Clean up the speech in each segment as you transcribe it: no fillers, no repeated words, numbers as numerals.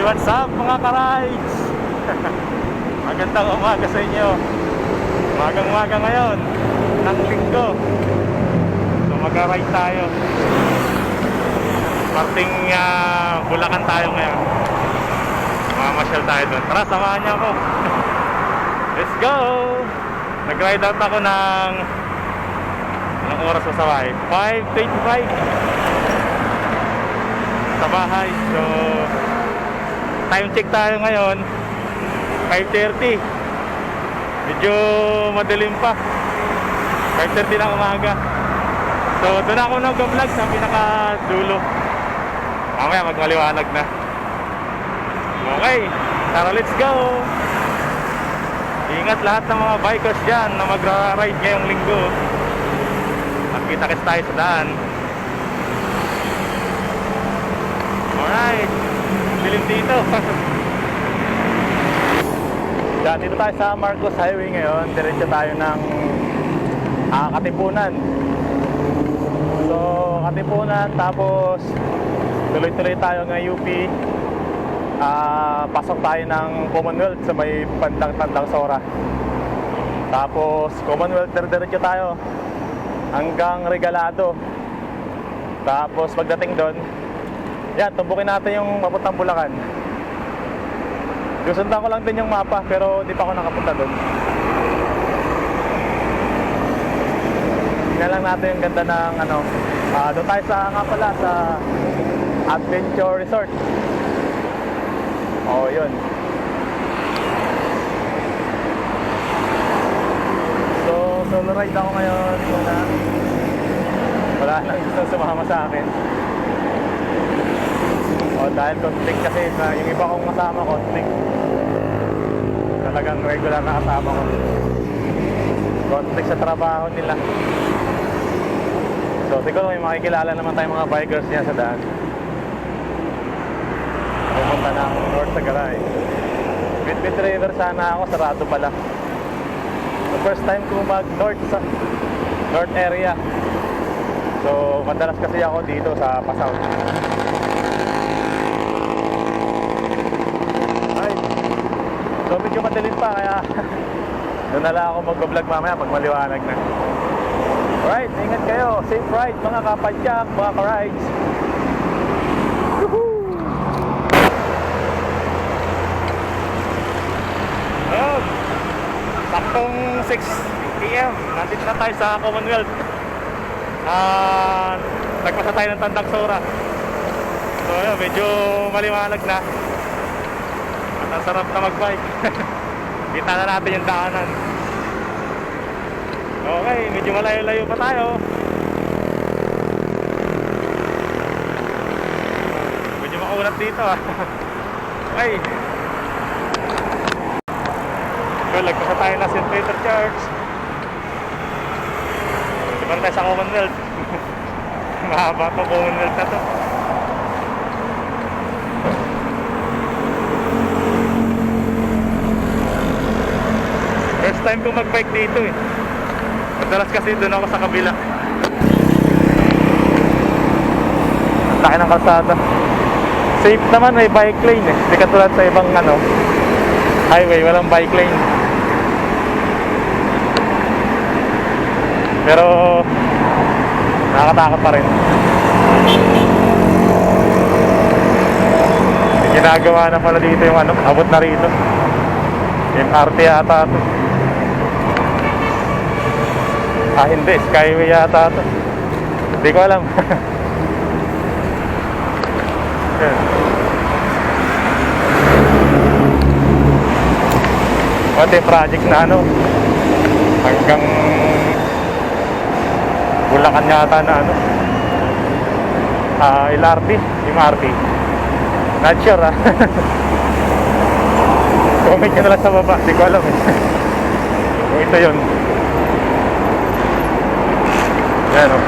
What's up mga ka-rides? Magandang umaga sa inyo. Umagang-umaga ngayon ng linggo. So mag-ride tayo. Parting Bulacan tayo ngayon. Mamasyal tayo doon. Tara, samahan niyo ako. Let's go! Nag-ride out ako ng anong oras sa bahay? 5:25 sa bahay. So time check tayo ngayon 5:30. Medyo madilim pa, 5:30 ng umaga. So doon ako nag-vlog sa pinakadulo. Mamaya magmaliwanag na. Okay, tara, let's go. Ingat lahat ng mga bikers dyan na magra-ride ngayong linggo. Magkita-kits tayo sa daan. Alright, dilim dito. Dito tayo sa Marcos Highway ngayon. Diretso tayo ng Katipunan. So Katipunan, tapos tuloy-tuloy tayo ng UP. Pasok tayo ng Commonwealth sa may Tandang Sora. Tapos Commonwealth, diretso tayo hanggang Regalado. Tapos pagdating doon, yan, tumbukin natin yung papuntang Bulacan. Gusundan ko lang din yung mapa, pero di pa ako nakapunta doon. Tingnan lang natin yung ganda ng doon tayo sa Adventure Resort. Oh, yun. So, solo ride ako ngayon. Wala nang gusto sumama sa akin. Dahil conflict kasi yung iba kong kasama, conflict. Talagang regular na kasama ko. Conflict sa trabaho nila. So siguro may makikilala naman tayong mga bikers niya sa daan. Pupunta ng North Sagaray. Bitbit River sana ako, sarado pala. The first time ko mag-north sa north area. So madalas kasi ako dito sa Pasao. So medyo madilim pa, kaya doon na lang ako mag-vlog mamaya pag maliwanag na. Alright, ingat kayo. Safe ride mga kapadyak, mga ka-rides. Woohoo! Ayun, saktong 6 PM nandito na tayo sa Commonwealth. Nagpasa tayo ng Tandang Sora. So ayun, medyo maliwanag na. Ang sarap na mag-bike. Kita na natin yung daanan. Okay, medyo malayo-layo pa tayo. Medyo makulat dito Okay. So, lagpasa tayo na St. Peter Church. Diba tayo sa Commonwealth. Mahaba to, Commonwealth na to. First time ko mag-bike dito eh. Madalas kasi doon ako sa kabila. Ang laki ng kalsada. Safe naman, may bike lane eh. Hindi katulad sa ibang highway, walang bike lane. Pero nakakatakot pa rin. ginagawa na pala dito yung ano, abot na rito. MRT yata to. Ah, hindi, Skyway yata to. Hindi ko alam. Yan. Pati project na ano, hanggang Bulacan yata na ano, LRT, MRT. Not sure ah. Comment nyo na lang sa baba, hindi ko alam eh. Kung ito yun. Yan o.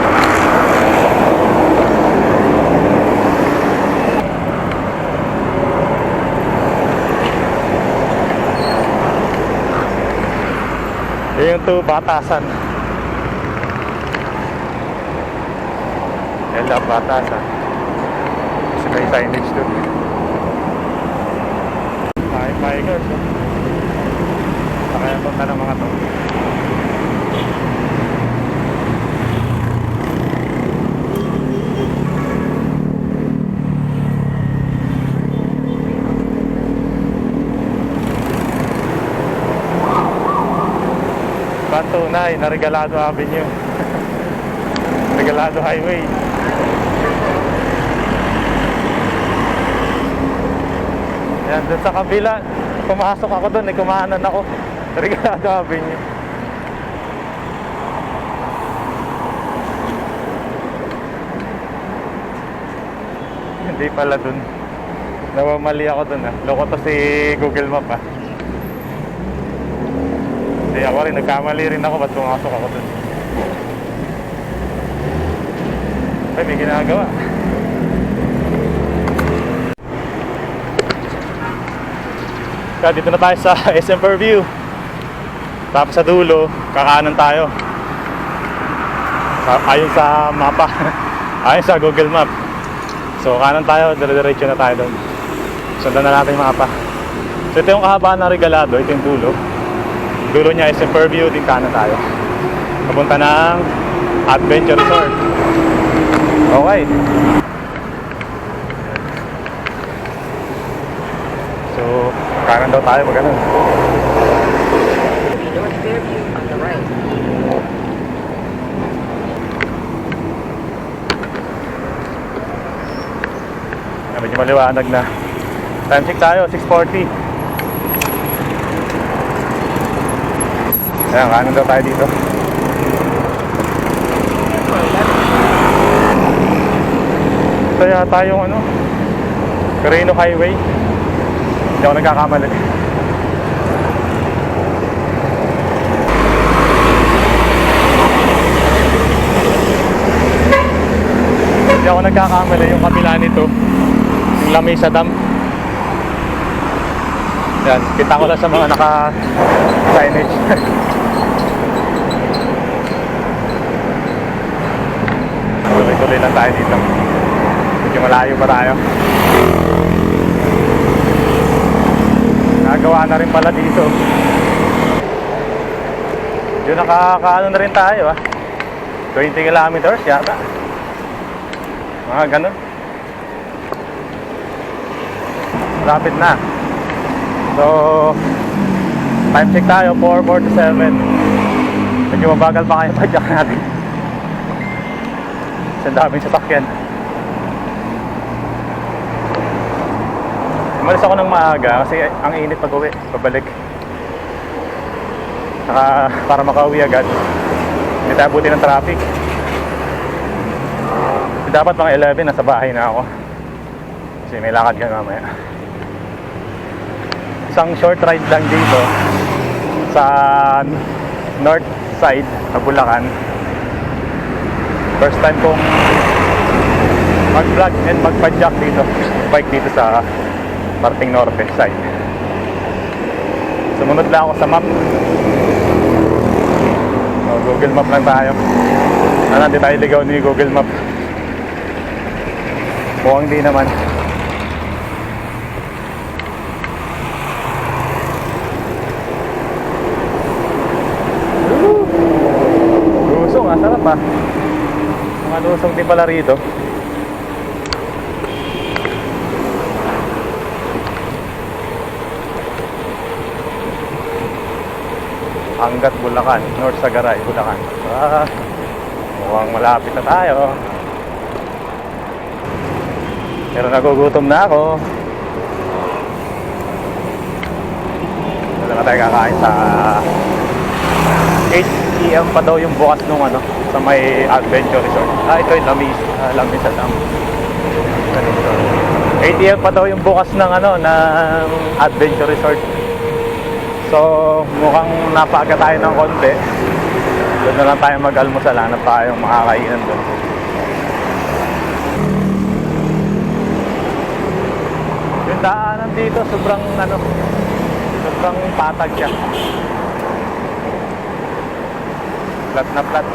Yung 2 Batasan. Ella Batasan. Kasi may signage doon. Tigers. Kaya punta ng mga to. Tunay na Regalado Avenue. Regalado Highway. Yan, dun sa kabila, pumasok ako dun, kumahanan ako. Regalado Avenue. Hindi pala dun. Nawamali ako dun ah. Loko to si Google Map ah. Hindi ako rin, nagkamali rin ako. Ba't pumasok ako dun? Ay, may ginagawa. Kaya dito na tayo sa SM Fairview. Tapos sa dulo, kakanan tayo. Ayon sa mapa. Ayon sa Google Map. So kanan tayo, dire-diretso na tayo doon. Sundan na natin yung mapa. So ito yung kahabaan ng Regalado, ito yung dulo. Dulo niya SM Fairview, din kanan tayo. Papunta ng Adventure Resort. Okay. So, kanan daw tayo mag ganun. North Fairview on the right. Medyo maliwanag na. Time check tayo, 6:40. Ayan, kanan daw tayo dito. Ito yata yung ano, Carino Highway. Hindi ako nagkakamali. Hindi ako nagkakamali, yung kabila nito, yung Lamesa Dam. Yan, kita ko lang sa mga naka-signage. Tuloy-tuloy lang tayo dito. Medyo malayo pa tayo. Nagawa na rin pala dito. Yun, nakakaano na rin tayo 20 kilometers yata. Mga ganun. Rapid na. So, time check tayo, 4:47. Medyo mabagal pa kayo padyak natin. Sa daming sasakyan. Umalis ako ng maaga kasi ang init pag-uwi, pabalik. Saka para makauwi agad, hindi tayo buti ng traffic. Dapat mga 11 nasa bahay na ako kasi may lakad ka mamaya. Isang short ride lang dito sa north side ng Bulacan. First time kong mag-vlog and magpa-jack dito, bike dito sa parting norte side. Sumunod lang ako sa map. Google Map lang tayo. Hindi tayo ligaw ni Google Map. Mukhang di naman. Lusong, sarap mga lusong din pala rito. Angat, Bulacan, North Sagaray, Bulacan. Mukhang malapit na tayo. Pero nagugutom na ako. Wala na tayo kakain sa 8 PM pa daw yung bukas nung ano, sa may Adventure Resort. Ito yung Lamis at 8 AM pa daw yung bukas ng ano, ng Adventure Resort. So mukhang napaaga tayo ng konti. Doon na lang tayo mag-almusal, hanap tayong makakainan doon. Yung daanan dito sobrang patag siya. Flat na flat.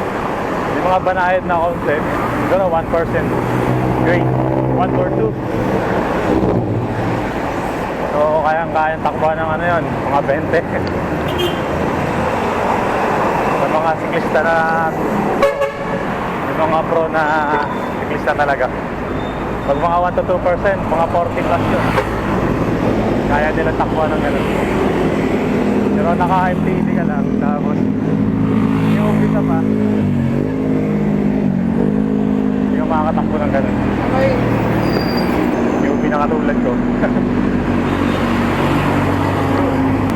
Yung mga banayad na konti, siguro 1% grade, 1 or 2. So kayang takbo ng ano yun, mga 20. Sa mga siklista na, yung mga pro na siklista talaga, pag mga 1 to 2%, mga 40 plus yun, kaya nila takbo ng gano'n. Pero naka-FTD ka lang, tapos yung umpisa pa, hindi ka makakatakbo ng gano'n. Okay. Yung pinakatulad ko.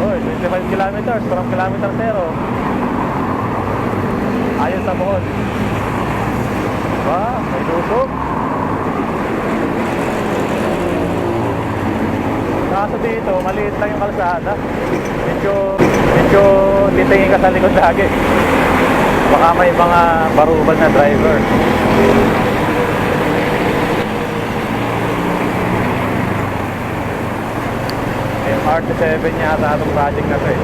Oy, 25 kilometers from kilometer 0. Ayun sa buhon. Wow, may lusog. Kaso dito, maliit lang yung kalsada. Medyo titingin ka sa likod lagi. Baka may mga barubal na driver. MRT-7 yata itong project na to eh.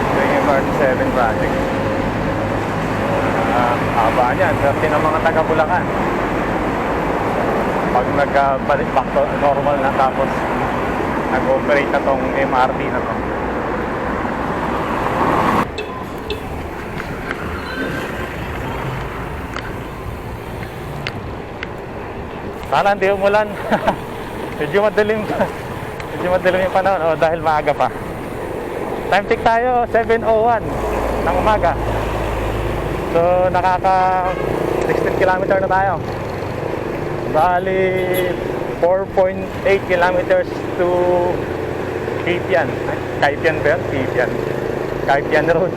Ito yung MRT-7 project. Haba niyan, swerte ng mga taga Bulacan. Pag nagbalik back to normal na, tapos nag-operate na tong MRT na to. Sana hindi umulan. Medyo madilim yung panahon dahil maaga pa. Time check tayo, 7:01 ng umaga. So nakaka 16 kilometer na tayo. Bali 4.8 kilometers to Kaipian. Kaipian ba yun? Kaipian Road.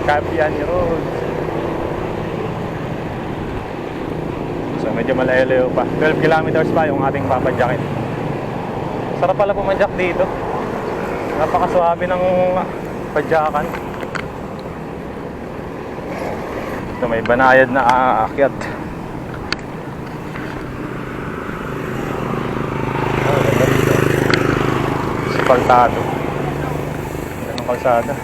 Kaipian Road. So medyo malayo pa. 12 kilometers pa yung ating papadyakin. Sarap pala pumadyak dito. Napakaswabe ng padyakan. So may banayad na aakyat. Ganda dito. Asfaltado. Ganun kalsada.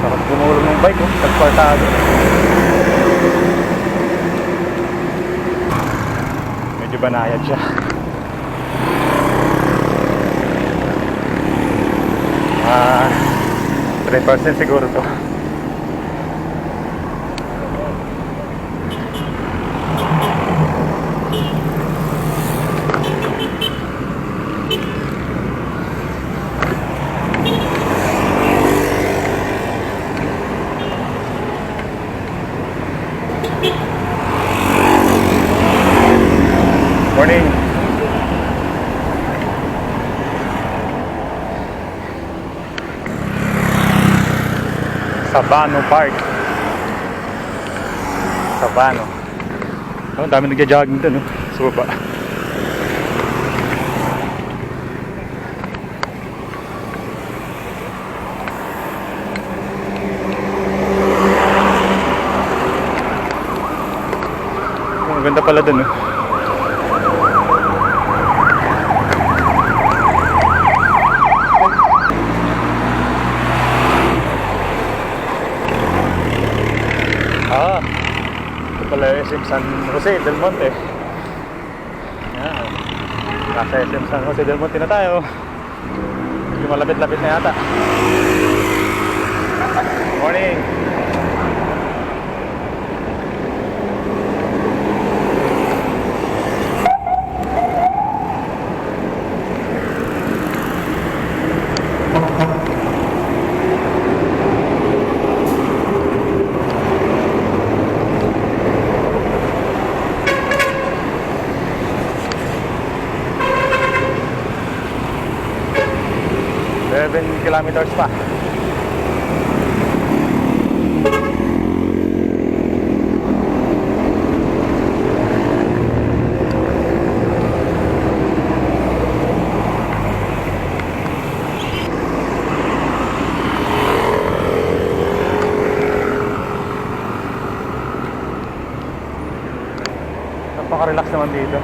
Sarap gumulong ng bike, asfaltado. Medyo banayad siya. Ah, 3% siguro to. Morning. Sabano Park. Sabano. Oh, dami nagja-jogging doon, no? Sa baba. Oh, ganda pala doon, no? Ito pala yung SM San Jose del Monte. Yan. Nasa SM San Jose del Monte na tayo. Medyo malapit-lapit na yata. Morning. Kilometers pa. Napaka-relax naman dito.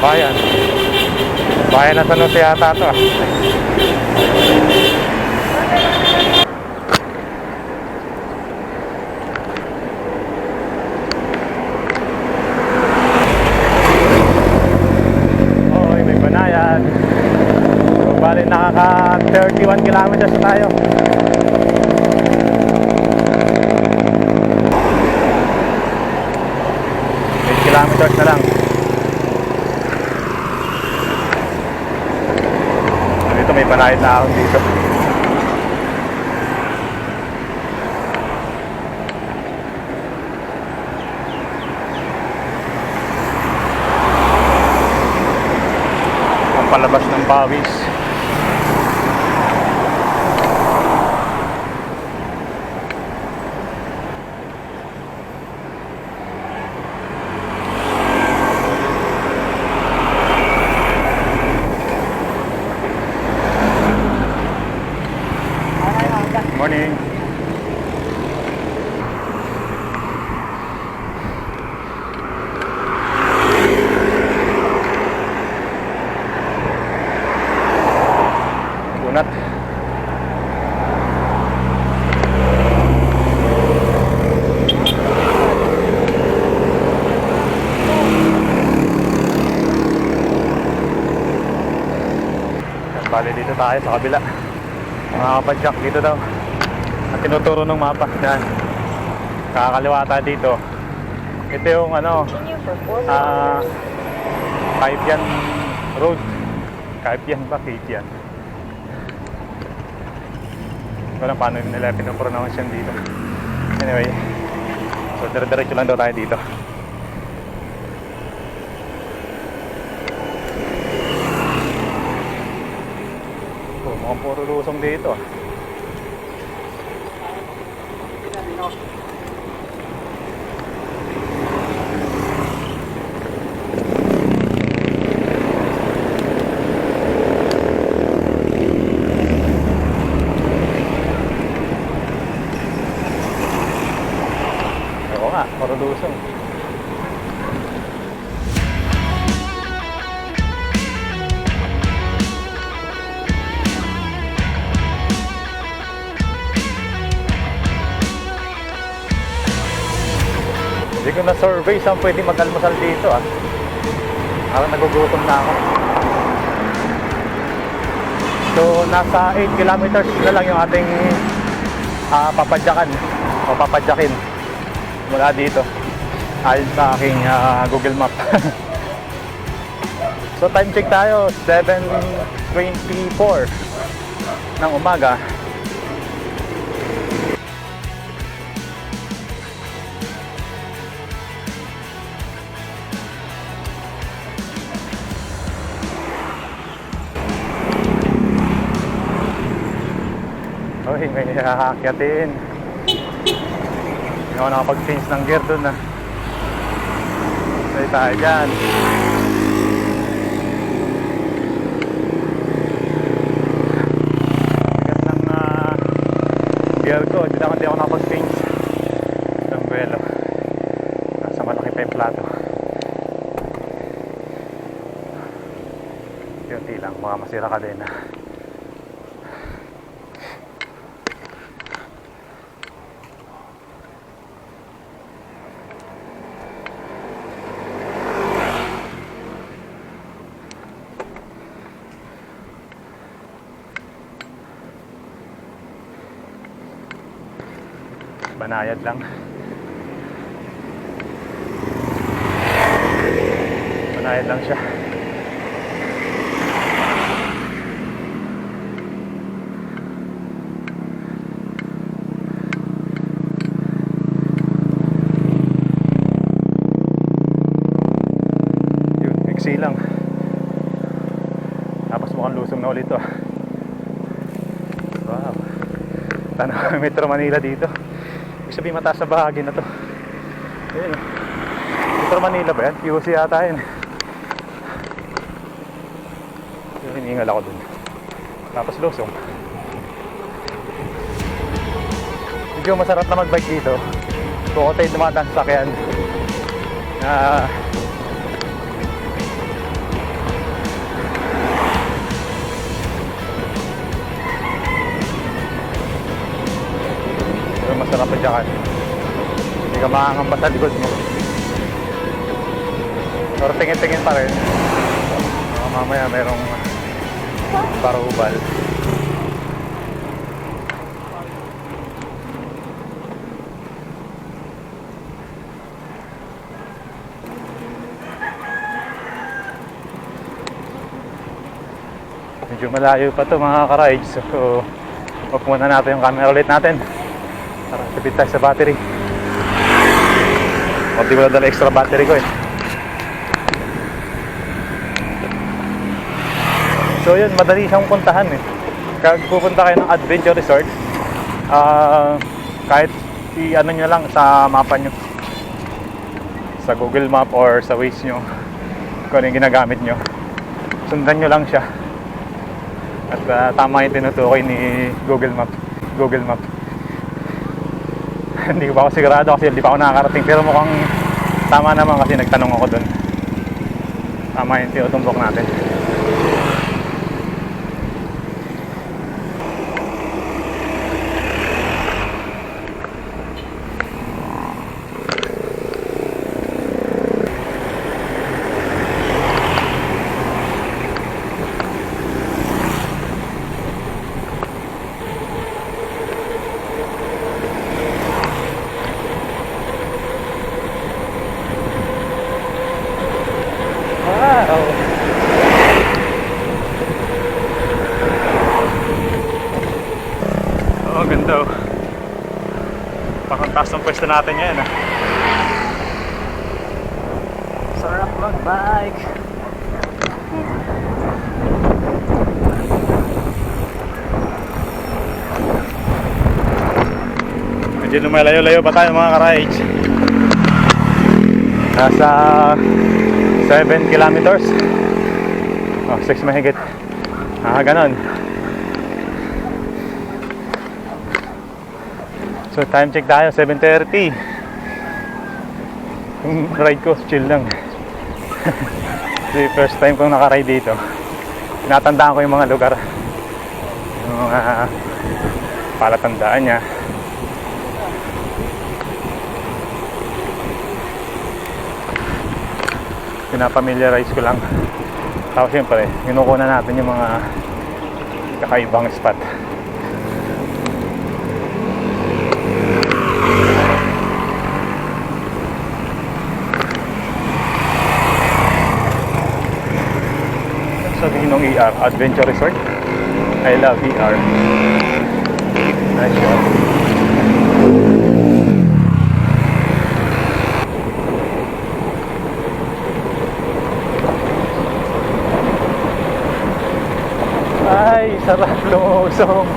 Bayan. Bayan na San Jose yata ito. Oy, may Banayan. So, bali nakaka 31 kilometers na tayo. Kilometers na lang. Dito may Banayan na ahon dito. Ang palabas ng pawis. Morning. Bunat. Bali dito tayo sa kabila. Makakapadyak dito daw. At tinuturo ng mapa. Yan. Kakaliwa tayo dito. Ito yung ano, Kaipian Road. Kaipian ba? Kaipian. Hindi ko alam paano nila pinopronounce yan dito. Anyway, so dire-diretso lang daw tayo dito. Oh, mukhang puro lusong dito. Oo nga, puro lusong. Hindi ko na-survey saan pwede mag-almusal dito ah. Parang nagugutom na ako. So, nasa 8 kilometers na lang yung ating papadyakan o papadyakin mula dito ayon sa aking Google Map. So, time check tayo, 7:24 ng umaga. Uy, may nakakakyatin. Hindi ako nakapag-change ng gear dun ah. Say tayo dyan. Bigat ng gear ko. Hindi ako nakapag-change ng buwelo. Nasa malaki pa yung plato. Yunti lang, baka masira ka din ah. Banayad lang. Banayad lang siya. Yun, iksi lang. Tapos mukhang lusong na ulit to. Wow. Tanaw Metro Manila dito. Ibig sabihin mataas na bahagi na to. Ayun. Metro Manila ba yan? QC yata yun. Yung hiningal ako dun. Tapos lusong. Medyo masarap na magbike dito. Kung tayo dumadaan sa sakyan masarap pa dyan. Hindi ka makakamba sa likod mo. Pero tingin-tingin pa rin. Mamaya merong parubal. Medyo malayo pa to mga ka-rides. So off muna natin yung camera ulit natin para tipid tayo sa battery. O di ko na dala extra battery ko eh. So yun, madali siyang puntahan eh. Kag pupunta kayo ng adventure resort, kahit i-ano nyo lang sa mapa nyo, sa Google Map or sa Waze nyo, kung ano yung ginagamit nyo, sundan nyo lang siya. At tama yung tinutukoy ni Google Map. Hindi ko pa ako sigurado kasi hindi pa ako nakakarating, pero mukhang tama naman kasi nagtanong ako dun. Tama yung tinutumbok natin. Oh, ganda oh. Parang taas ng pwesto natin yan ah. Sarap mag-bike. Medyo lumalayo-layo pa tayo mga ka-rides. Nasa 7 kilometers. Oh, 6 mahigit. Ganon. So time check tayo, 7:30. Yung ride ko, chill lang. Kasi first time kong naka-ride dito. Tinatandaan ko yung mga lugar, yung mga palatandaan niya. Pinapamiliarize ko lang. Tapos siyempre, kinukunan natin yung mga kakaibang spot. Sabihin ng ER, Adventure Resort. I love ER. Nice shot. Ay, sarap lumusong.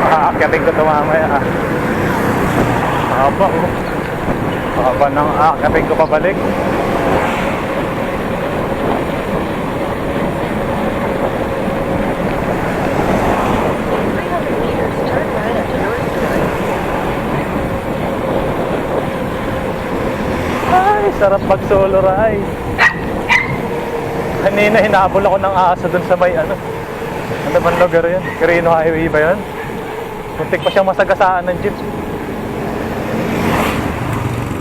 Aakyatin ko ito mamaya ah. Haba oh. Haba nang aakyatin ko pabalik. Ay, sarap mag solo ride. Kanina hinabol ako ng aso dun sa may ano man lugar yun? Quirino Highway ba yun? Muntik pa siyang masagasaan ng jeep.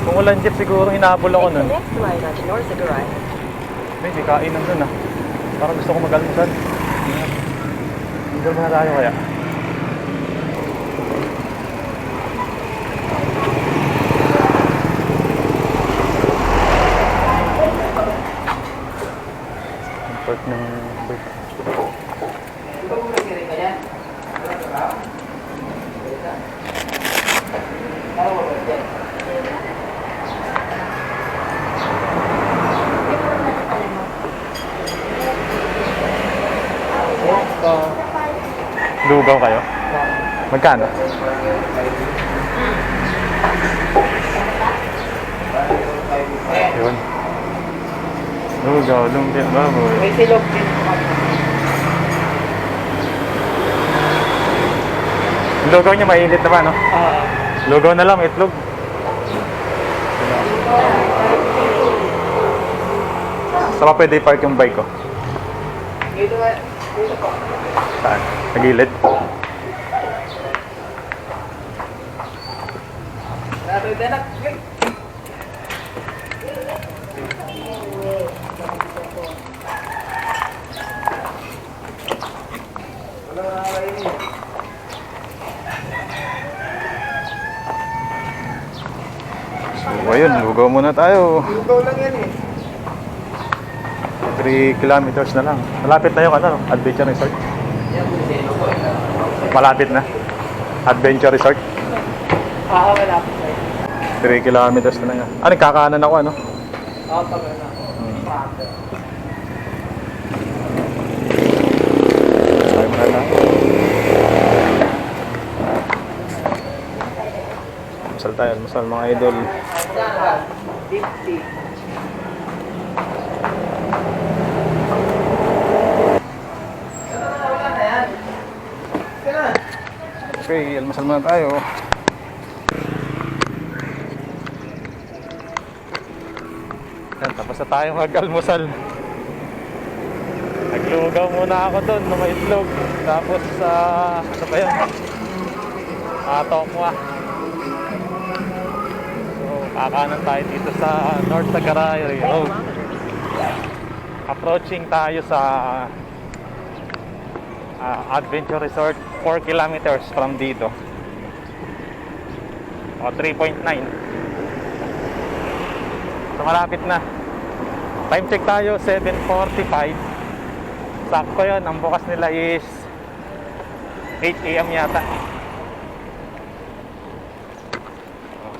Kung walang jeep siguro hinabol ako nun. Hindi, kainan dun ah. Parang gusto ko mag-almusal. Dito na tayo kaya. Import ng bike. Lugaw kayo? Magkano? Yun. Lugaw, lumpia, baboy. May silog din. Lugaw niya mainit naman, no? Lugaw na lang, itlog. Saan pa pwede i-park yung bike ko? Dito po. Saan? Sa gilid? Narudanak. So ayun, lugaw muna tayo. Lugaw lang yan eh. 3 kilometers na lang. Malapit na yung ano, Adventure Resort. Malapit na. Adventure Resort. Wala po sa'yo. 3 kilometers na lang yan. Ano, kakaanan ako ano? Oo, pag ano. Tayo muna lang. Masal tayo, masal mga idol. 50. Okay, almasal muna tayo. Yan, tapos na tayo mag-almusal. Naglugaw muna ako doon ng may itlog. Tapos, ano pa yun? Tokwa. So, kakanan tayo dito sa North Tagaray Road. Approaching tayo sa Adventure Resort, 4 kilometers from dito. O 3.9. So malapit na. Time check tayo 7:45. Sakto yun, ang bukas nila is 8 AM yata.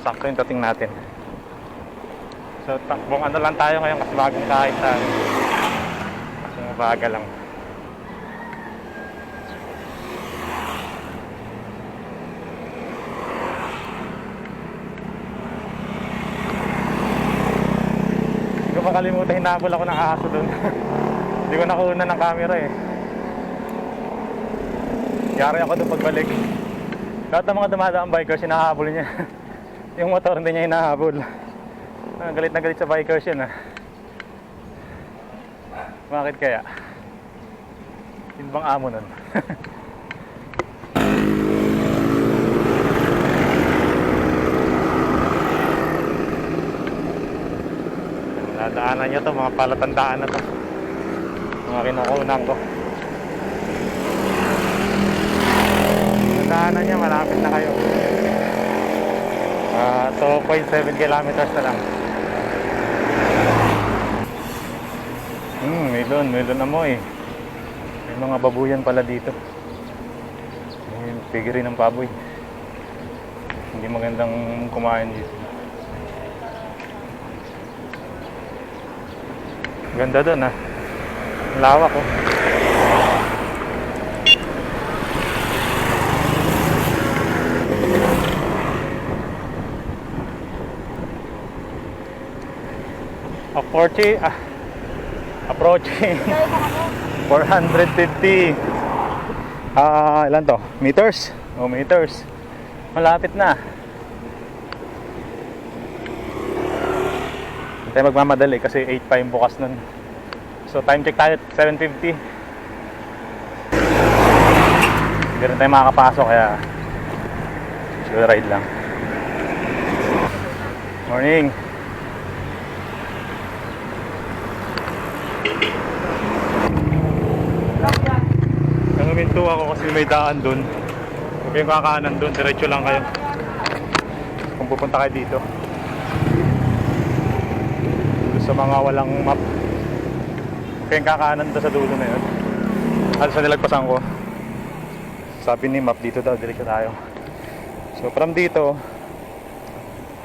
Sakto yung dating natin. So takbong ano lang tayo ngayon, kasi bagong kahit tayo. Kasi mabaga lang. Makalimutan, hinabol ako ng aso doon. Hindi ko nakuha ng camera eh. Yari ako doon pagbalik. Lahat ng mga dumadaang bikers, hinahabol niya. Yung motor hindi niya hinahabol. Galit na galit sa bikers yun ah. Bakit kaya? Yun bang amo nun? Daanan nyo to, mga palatandaan na to, mga kinukunan ko. Daanan nyo, malapit na kayo. 2.7 kilometers na lang. Melon amoy. May mga babuyan pala dito. May pigiri ng baboy. Hindi magandang kumain dito. Ganda doon ah. Lawak oh. Approaching 450. Ilan to? Meters? Oh, meters. Malapit na. Hindi tayo magmamadali kasi 8 pa yung bukas nun. So time check tayo 7:50. Hindi rin tayo makakapasok kaya chill ride lang. Morning. Yung Huminto ako kasi may daan dun. Huwag kayong kakanan dun, diretso lang kayo. Kung pupunta kayo dito. Doon sa mga walang map. Huwag kayong kakanan doon sa dulo na yun. Ano sa nilagpasan ko? Sabi ni map dito daw, diretso tayo. So from dito,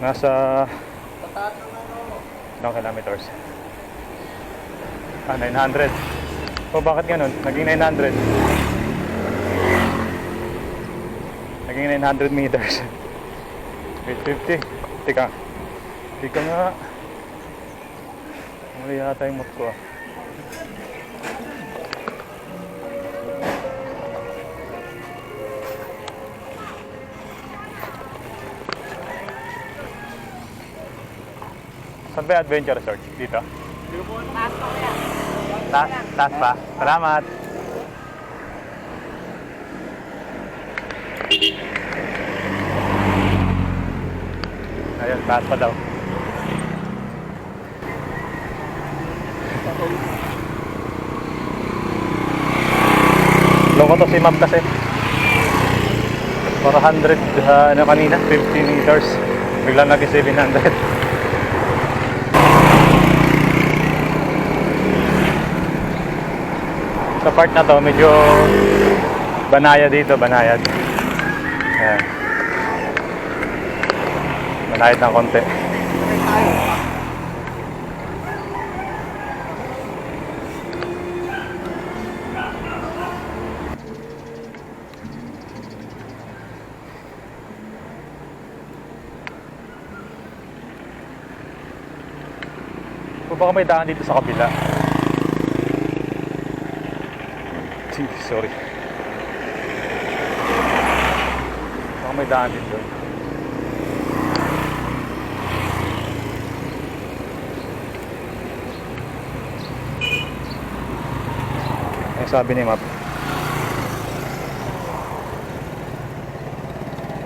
nasa ilang kilometers? 900. O bakit ganun? Naging 900. Naging 900 meters. 850. Teka. Teka nga. Mali yata yung map ko ah. Saan ba yung adventure resort? Dito? Taas pa? Salamat! Ayun, taas pa daw. Loko to si ma'am kasi 400 ano kanina, 50 meters. Biglang naging 700. Sa part na to medyo banayad dito, banayad. Ayan. Banayad ng konti. O baka may daan dito sa kabila. Sorry. Baka may daan din doon. Ay sabi ni map.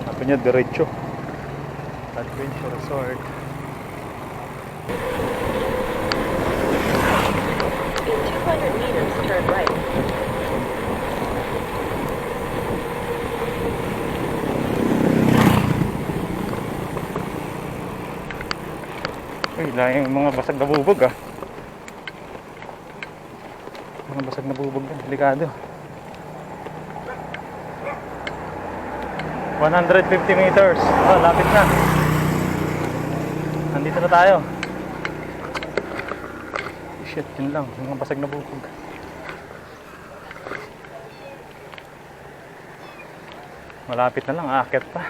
Sabi niya diretso. Adventure Resort. In 200 meters, turn right. Uy, lahing mga basag na bubog ah. Mga basag na bubog na, delikado. 150 meters. Oh, lapit na. Nandito na tayo. Shit, yun lang. Mga basag na bubog. Malapit na lang, aakyat pa.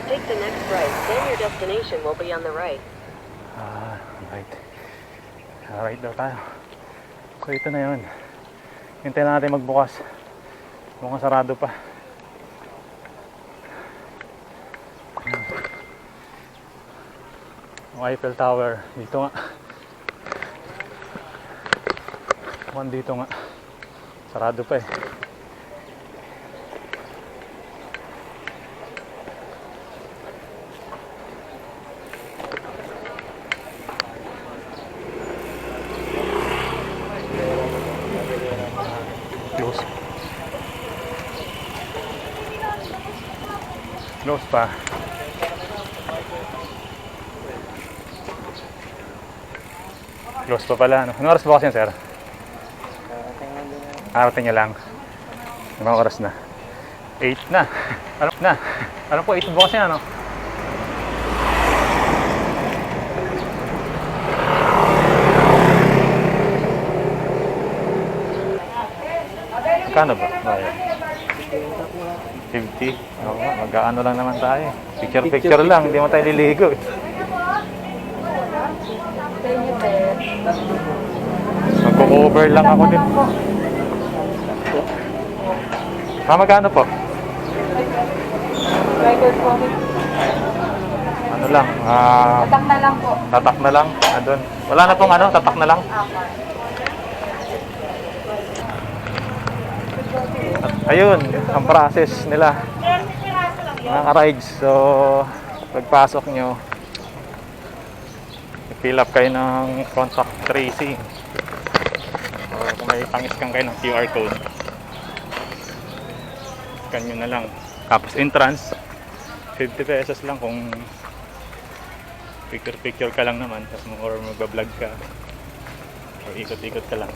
Take the next right, then your destination will be on the right. Ah, right. Right daw tayo. So ito na yun. Hintayin natin magbukas. Mukhang sarado pa. Ang Eiffel Tower. Dito nga. Mukhang dito nga. Sarado pa eh. Close. Close pa. Close pa pala. Anong oras ba kasi yan, sir? Arating niya lang. Mga oras na. 8 na. Ano na? Ano po, 8 bukas yan, ano? Kano ba? Bayan. 50. Oo, mag-ano lang naman tayo. Picture lang, hindi mo tayo liligo. Magko-cover lang ako din. Magkano po? Ano lang? Tatak na lang po. Tatak na lang? Doon. Wala na pong ano? Tatak na lang? Ayun, ang process nila. Mga ka-rides. So, pagpasok nyo, fill up kayo ng contact tracing. or pang-scan kayo ng QR code. Scan nyo na lang. Tapos entrance, 50 pesos lang kung picture ka lang naman, tapos or magbablog ka or ikot-ikot ka lang.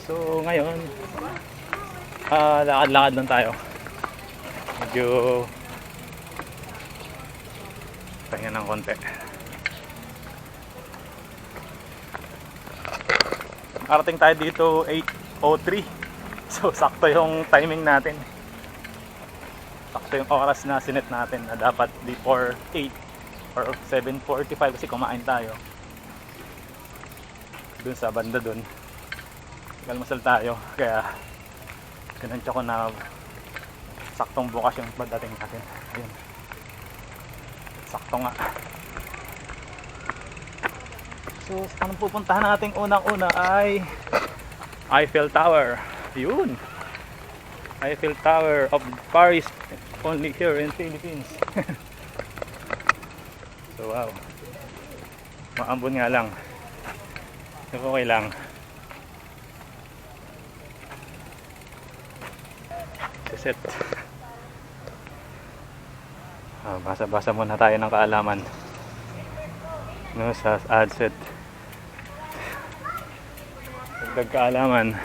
So ngayon, lakad-lakad lang tayo. Medyo pahinga ng konti. Arating tayo dito 8:03. So sakto yung timing natin. Sakto yung oras na sinet natin na dapat before 8 or 7:45 kasi kumain tayo dun sa banda dun. Nagmasal tayo kaya kinantya ko na saktong bukas yung pagdating natin. Ayun. Sakto nga. So, anong pupuntahan natin unang-una ay Eiffel Tower. Yun. Eiffel Tower of Paris, only here in Philippines. So, wow. Maambon nga lang. So, okay lang. Set. Basa-basa muna tayo ng kaalaman no, sa ad set. Dagdag kaalaman.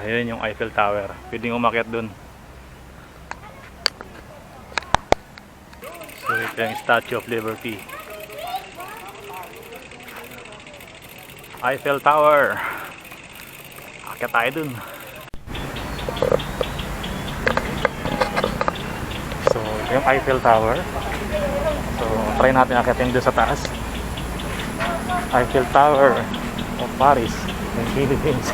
Ayun yung Eiffel Tower. Pwedeng umakyat dun. So ito yung Statue of Liberty. Eiffel Tower. Akyat tayo dun. So, ito yung Eiffel Tower. So, try natin akyatin dun sa taas. Eiffel Tower of Paris in Philippines.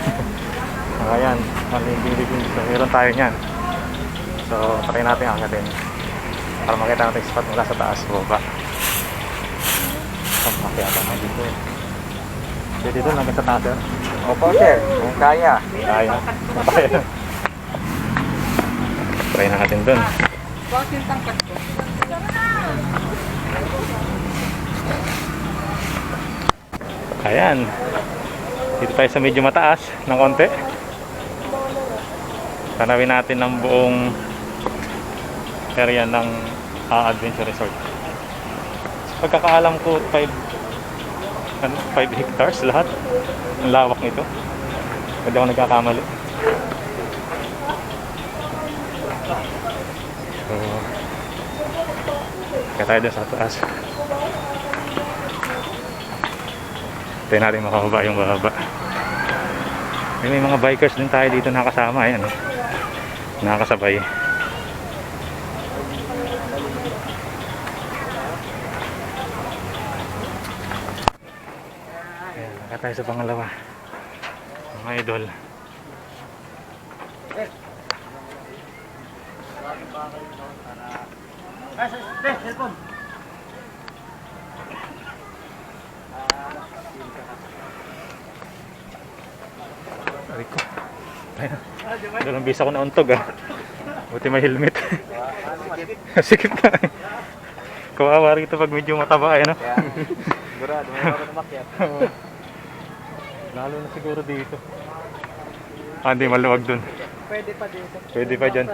Ayan, mali Philippines. So, meron tayo nyan. So, try natin akyatin para makita natin yung spot mula sa taas. Baba. Makyata na dito. Pwede doon hanggang sa taas, sir? Opo, sir. Kung kaya. Kaya. Kaya. Try natin doon. Bakit yung tangkat ko? Ayan. Dito tayo sa medyo mataas ng konti. Tanawin natin ang buong area ng Adventure Resort. Pagkakaalam ko 5 hectares lahat. Ang lawak nito. Pwede ako nagkakamali. So, kaya tayo dun sa taas. Tayo natin makababa yung bababa. May mga bikers din tayo dito nakasama. Ayan. Nakakasabay. Tayo sa pangalawa, mga idol. Aray ko. Dalang bisa ko na untog buti may helmet. Sikip na kawawa rito pag medyo mataba Sigurado, may ako umakyat. Lalo na siguro dito. Hindi maluwag dun. Pwede pa dito. Pwede pa dyan.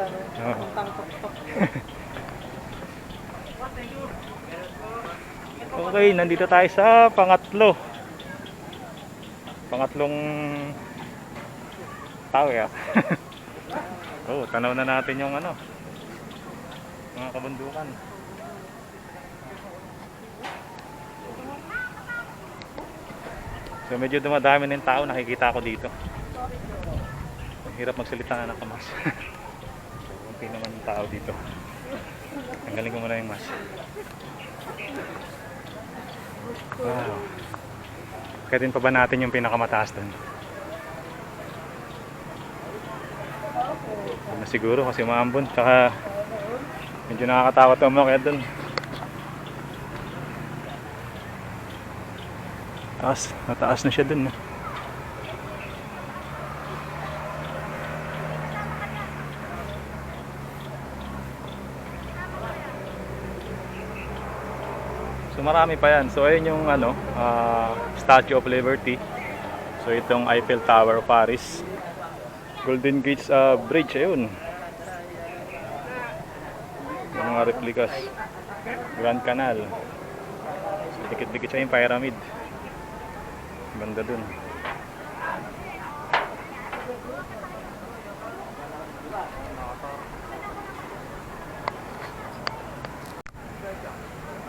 Okay, nandito tayo sa pangatlong tower. Oh, tanaw na natin yung mga kabundukan. So medyo dumadami ng tao nakikita ko dito. Ang hirap magsalita na ng kamas. Kunti naman yung tao dito. Tanggalin ko muna yung mask. Wow. Kayatin pa ba natin yung pinakamataas doon? Hindi na siguro kasi maambon. Tsaka medyo nakakatakot ang umakyat doon. Nataas na siya dun. So marami pa yan. So ayun yung ano, Statue of Liberty. So itong Eiffel Tower of Paris. Golden Gate Bridge, ayun. Yung mga replicas. Grand Canal. So dikit-dikit siya yung pyramid. Banda dun.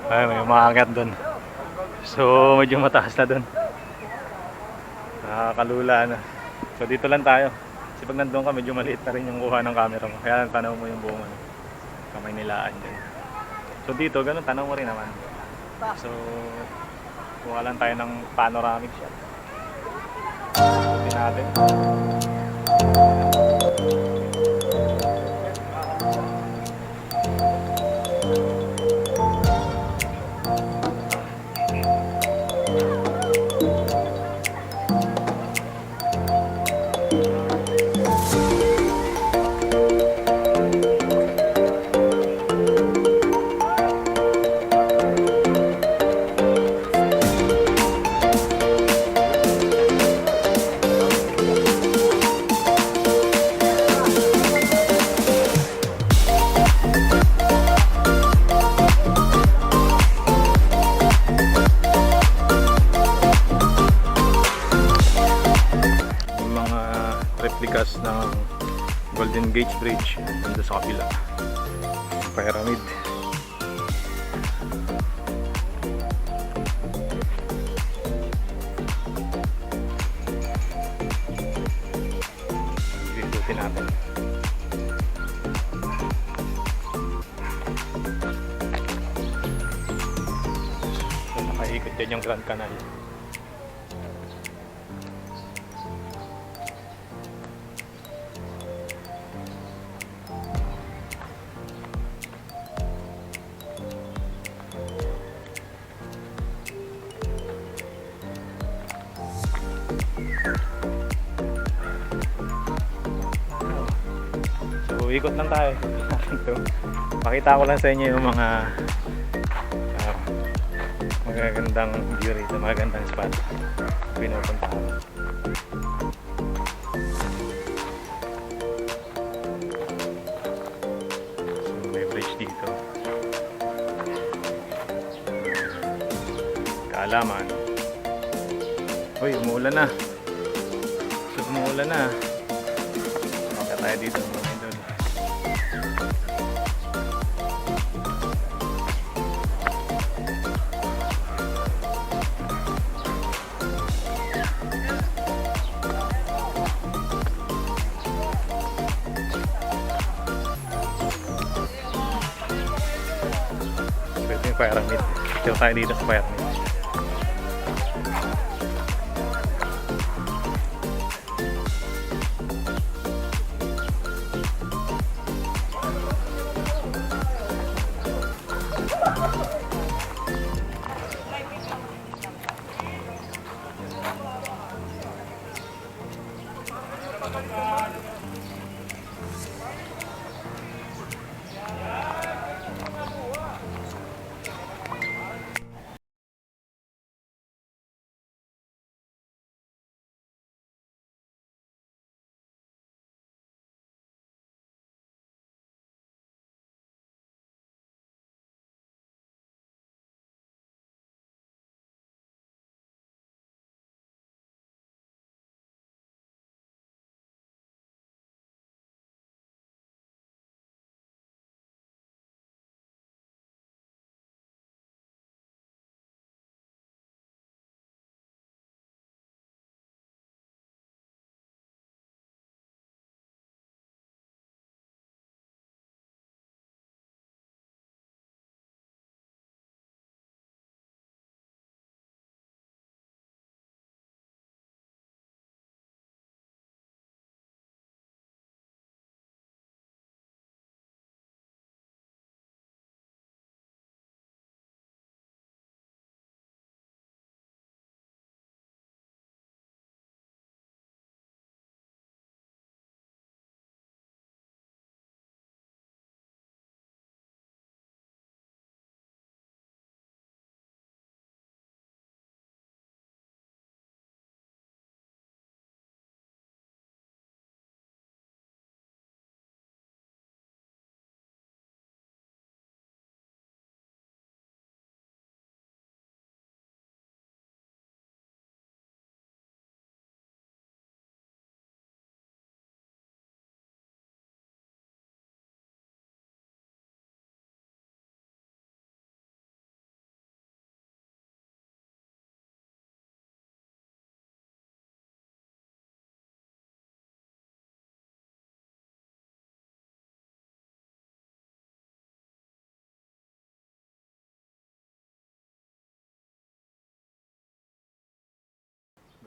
Ay, may umaangat dun. So medyo mataas na dun. Nakakalula na. So dito lang tayo. Kasi pag nandun ka, medyo maliit na rin yung kuha ng camera mo. Kaya tanaw mo yung buong ano, kamay nilaan dyan. So dito, ganun, tanaw mo rin naman. So kuha lang tayo ng panoramic shot. Ito natin. Replicas ng Golden Gate Bridge nandun sa kapila. Pyramid. Ikutin natin. So, nakaikot dyan yung Grand Canal. So ikot lang tayo. Pakita ko lang sa inyo yung mga magagandang view rito, magagandang spot pinupuntahan. So may bridge dito. Kaalaman. Uy, umuulan na. So umuulan na. Kaya tayo dito mga idol. So ito yung pyramid. Ito tayo dito sa pyramid.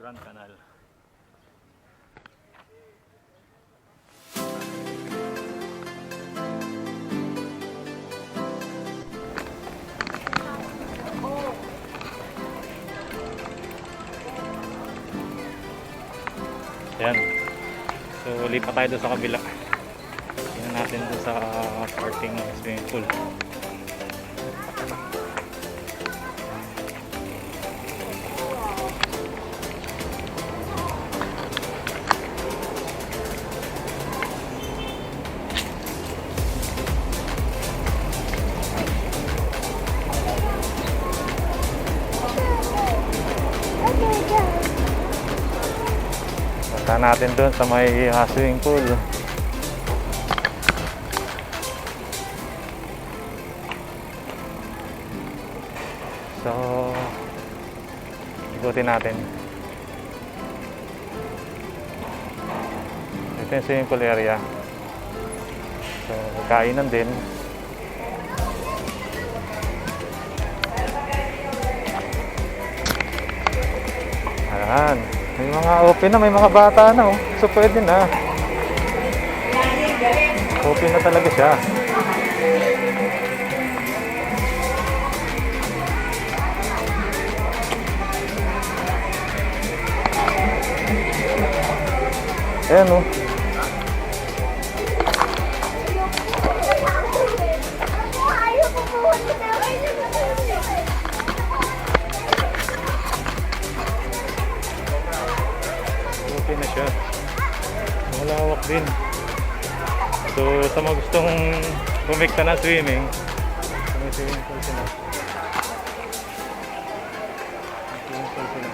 Grand Canal. Ayan. So, lipat tayo doon sa kabila. Tingnan natin doon sa parking swimming pool. Punta natin doon sa may swimming pool. So, ikutin natin. Ito yung swimming pool area. So, kainan din. Ayan. May mga open na, may mga bata na oh. So pwede na. Open na talaga siya. Ayan oh. Okay na siya. Malawak din. So sa mga gustong pumikta na swimming, may swimming pool sila. Swimming pool sila.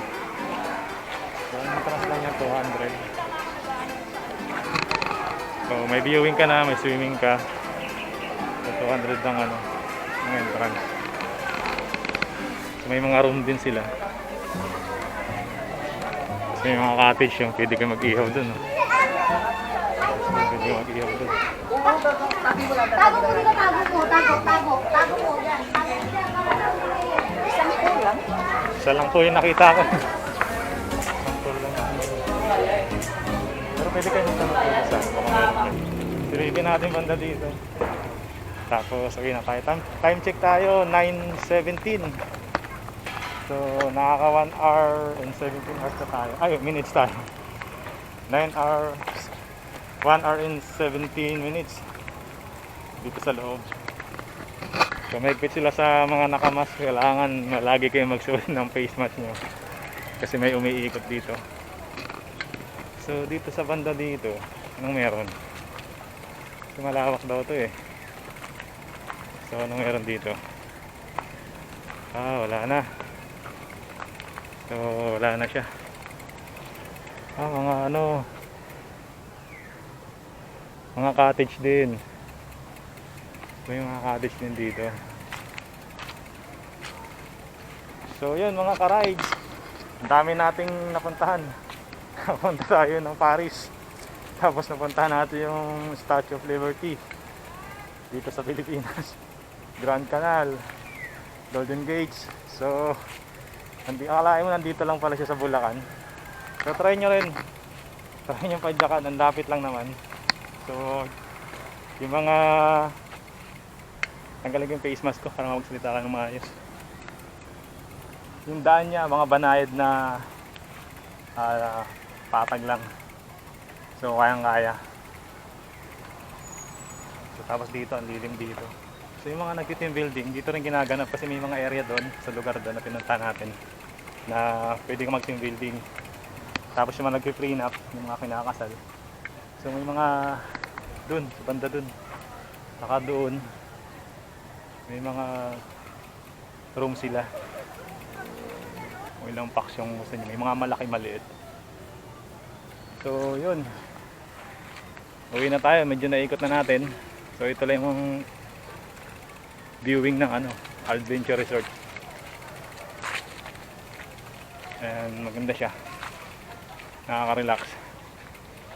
So ang entrance lang niya 200. So may viewing ka na, may swimming ka. So 200 lang ano, ang entrance. So may mga room din sila. May mga cottage yung pwede kayo mag-ihaw dun. Oh. Pwede kayo mag-ihaw dun. Tago mo dito, tago mo yan. Isang po lang. Isa lang po yung nakita ko. Isang po lang. Pero pwede kayo magtanong sa silipin natin banda dito. Tapos okay na tayo. Time check tayo, 9:17. So, nakaka 1 hour and 17 hours na tayo. Ay, minutes tayo. 9 hours, 1 hour and 17 minutes dito sa loob. So, mahigpit sila sa mga nakamask. Kailangan lagi kayo magsuot ng face mask nyo. Kasi may umiikot dito. So, dito sa banda dito, anong meron? So, malawak daw to eh. So, anong meron dito? Wala na. So, wala na siya. Mga ano, mga cottage din. May mga cottage din dito. So, yun mga ka-rides. Ang dami nating napuntahan. Napunta tayo ng Paris. Tapos napuntahan natin yung Statue of Liberty dito sa Pilipinas. Grand Canal, Golden Gates. So, akalain mo nandito lang pala siya sa Bulacan. So try nyo rin. Try nyo padyakan. Ang lapit lang naman. So yung mga tanggalin ko yung face mask ko para magsalita lang ng maayos. Yung daan niya, mga banayad na patag lang. So kayang kaya. So tapos dito, ang lilim dito. So yung mga nag-team building, dito rin ginaganap kasi may mga area doon sa lugar doon na pinunta natin na pwede ka mag-team building. Tapos yung mga nag-clean up, yung mga kinakasal. So may mga doon, sa banda doon. Saka doon, may mga room sila. O ilang packs yung gusto nyo. May mga malaki maliit. So yun. Uwi na tayo, medyo naikot na natin. So ito lang yung viewing ng Adventure Resort. And maganda siya. Nakaka-relax.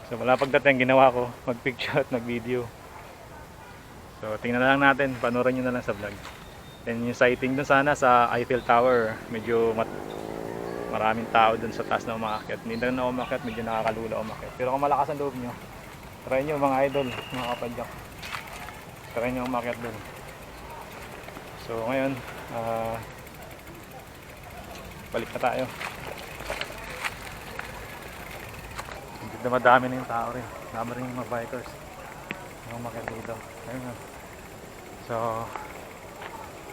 So wala pagdating, ginawa ko mag-picture at mag-video. So tingnan na lang natin, panoorin nyo na lang sa vlog. Then yung sighting dun sana sa Eiffel Tower, medyo Maraming tao dun sa taas na umakyat. Hindi na umakyat, medyo nakakalula umakyat. Pero kung malakas ang loob nyo, try nyo mga idol, mga kapadyak. Try nyo umakyat dun. So ngayon, balik na tayo. Hindi na madami na yung tao rin. Dami rin yung mga bikers. Yung umakyat dito. Ayun nga. So,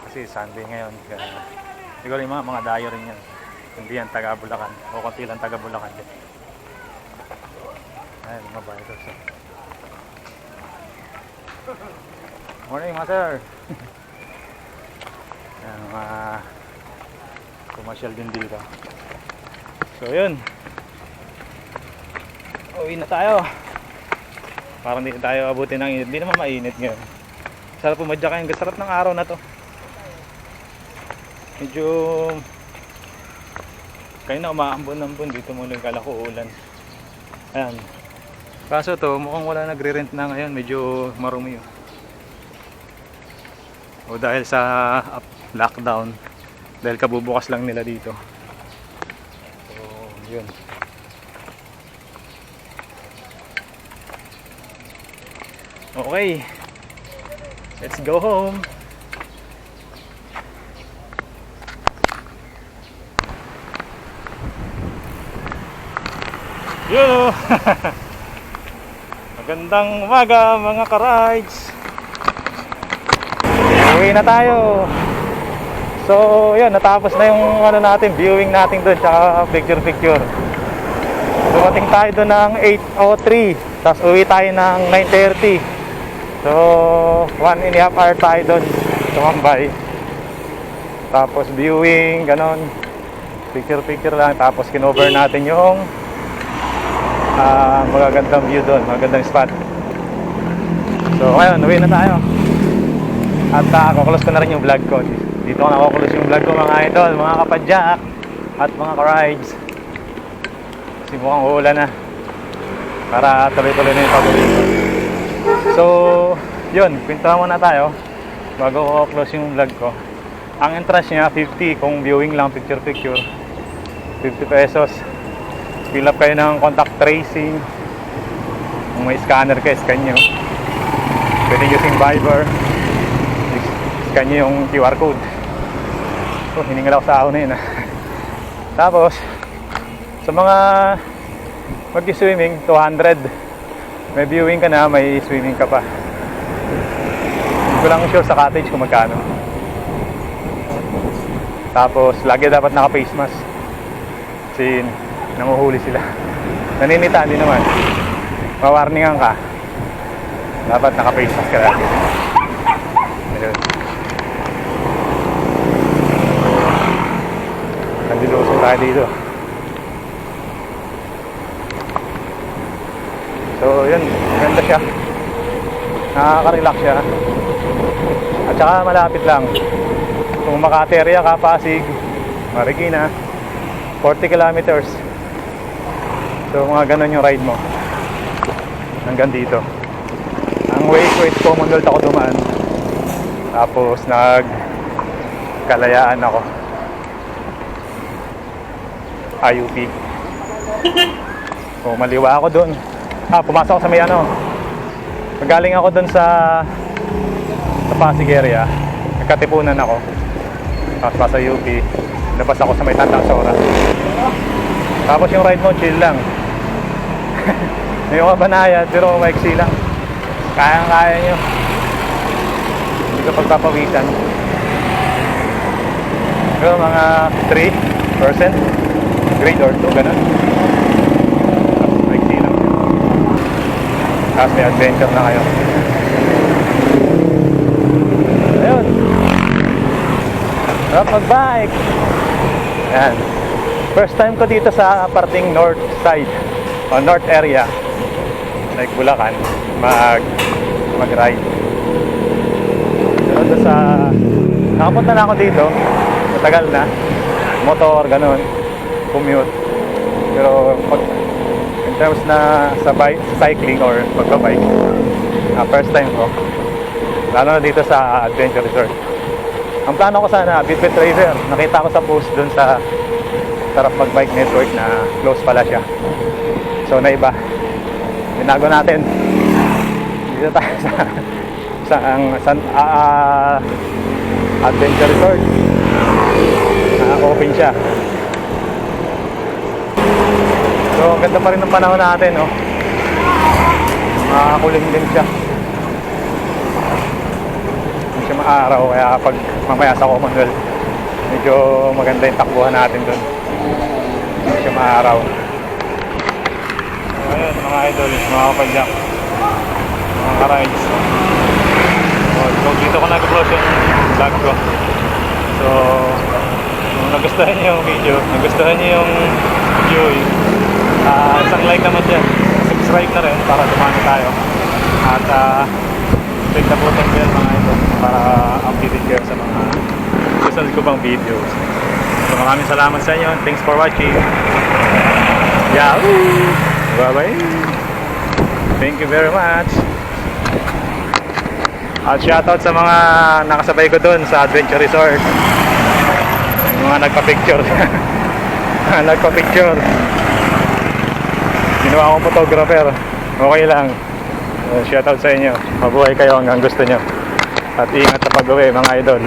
kasi Sunday ngayon. Kaya, siguro yung mga dayo rin yan. Hindi yan taga Bulacan. O konti lang taga Bulacan din. Ayun, mga bikers. Morning, master! Ayan, mga commercial din dito. So, yun. Uwi na tayo. Parang hindi tayo abutin ng init. Hindi naman mainit ngayon. Sarap pumadya kayo. Sarap ng araw na to. Medyo kayo na umaambon-ambon. Dito muna kala ko ulan. Ayan. Kaso to mukhang wala nagre-rent na ngayon. Medyo marumi yun. O dahil sa lockdown. Dahil kabubukas lang nila dito. So yun. Okay. Let's go home. Yo! Magandang umaga mga ka-rides. Uwi na tayo. So, yun, natapos na yung ano natin, viewing natin doon, tsaka picture. Dumating tayo doon ng 8:03, tapos uwi tayo ng 9:30. So, 1.5 hour tayo doon, tumambay. Tapos viewing, ganon. Picture lang, tapos kinover natin yung magagandang view doon, magagandang spot. So, ngayon, uwi na tayo. At kukulos ko na rin yung vlog ko. Dito ko nakukulos yung vlog ko mga idol, mga kapadyak at mga ka-rides. Kasi mukhang uulan na. Para tuloy-tuloy na yung pag-uwi. So, yun, pintahan muna tayo bago ko close yung vlog ko. Ang entrance niya, 50 kung viewing lang, picture. 50 pesos. Fill up kayo ng contact tracing. Kung may scanner kayo, scan nyo. Pwede using Viber. Scan nyo yung QR code. So, hiningal ako sa ahon na yun. Tapos, sa mga mag-swimming, 200. May viewing ka na, may swimming ka pa. Hindi ko lang sure sa cottage kung magkano. Tapos, lagi dapat naka-face mask. Kasi, nanguhuli sila. Naninitaan din naman. Mawarningan ka. Dapat naka-face mask ka lagi. Ayun. Nandilusong tayo dito. So, yun. Ganda siya. Nakaka-relax siya. At saka malapit lang. Kung Makati area ka, Pasig, Marikina, 40 kilometers. So, mga ganun yung ride mo. Hanggang dito. Ang way ko is Commonwealth ako dumaan. Tapos, nagkalayaan ako. IUP. So, maliwa ako dun. Pumasok ako sa may ano. Magaling ako dun sa Pasig area. Nagkatipunan ako. Tapos pa sa UP. Labas ako sa may Tandang Sora. Tapos yung ride mo, chill lang. May mga banayad, pero maiksi lang. Kayang-kaya nyo. Hindi ka pagpapawisan. Pero mga 3% grade or 2, ganun. Tapos maiksi lang. Tapos may adventure na kayo. Ayun. Sarap mag-bike. Yan. First time ko dito sa parting north side o north area, like Bulacan, mag-ride. Pero sa nakapunta na ako dito, matagal na, motor, ganun, commute. Pero in terms na sa cycling or magbabike, first time ko, lalo na dito sa Adventure Resort. Ang plano ko sana, Bitbit Trader. Nakita ko sa post dun sa Sarap mag-bike network na close pala siya. So na iba, binago natin. Dito tayo sa Adventure Resort. Open siya. So ang ganda pa rin ng panahon natin, no? Makakulim din siya. Hindi siya maaraw, kaya pag mamaya sa Commonwealth, medyo maganda yung takbuhan natin doon. Hindi siya maaraw. Ayan mga idol, mga kapadyak, mga ka-rides. So dito ko nag-close yung vlog ko. So kung nagustuhan niyo yung video, nagustuhan niyo yung view, isang like naman dyan, subscribe na rin para dumami tayo. At click na po itong bell mga ito para updated kayo sa mga susunod ko pang videos. So maraming salamat sa inyo. Thanks for watching. Yahoo! Bye bye! Thank you very much! At shoutout sa mga nakasabay ko dun sa Adventure Resort. Yung mga nagpa-picture. Nagpa-picture. Ginawa akong photographer. Okay lang. Shoutout sa inyo. Mabuhay kayo hanggang gusto nyo. At ingat sa pag-uwi mga idol.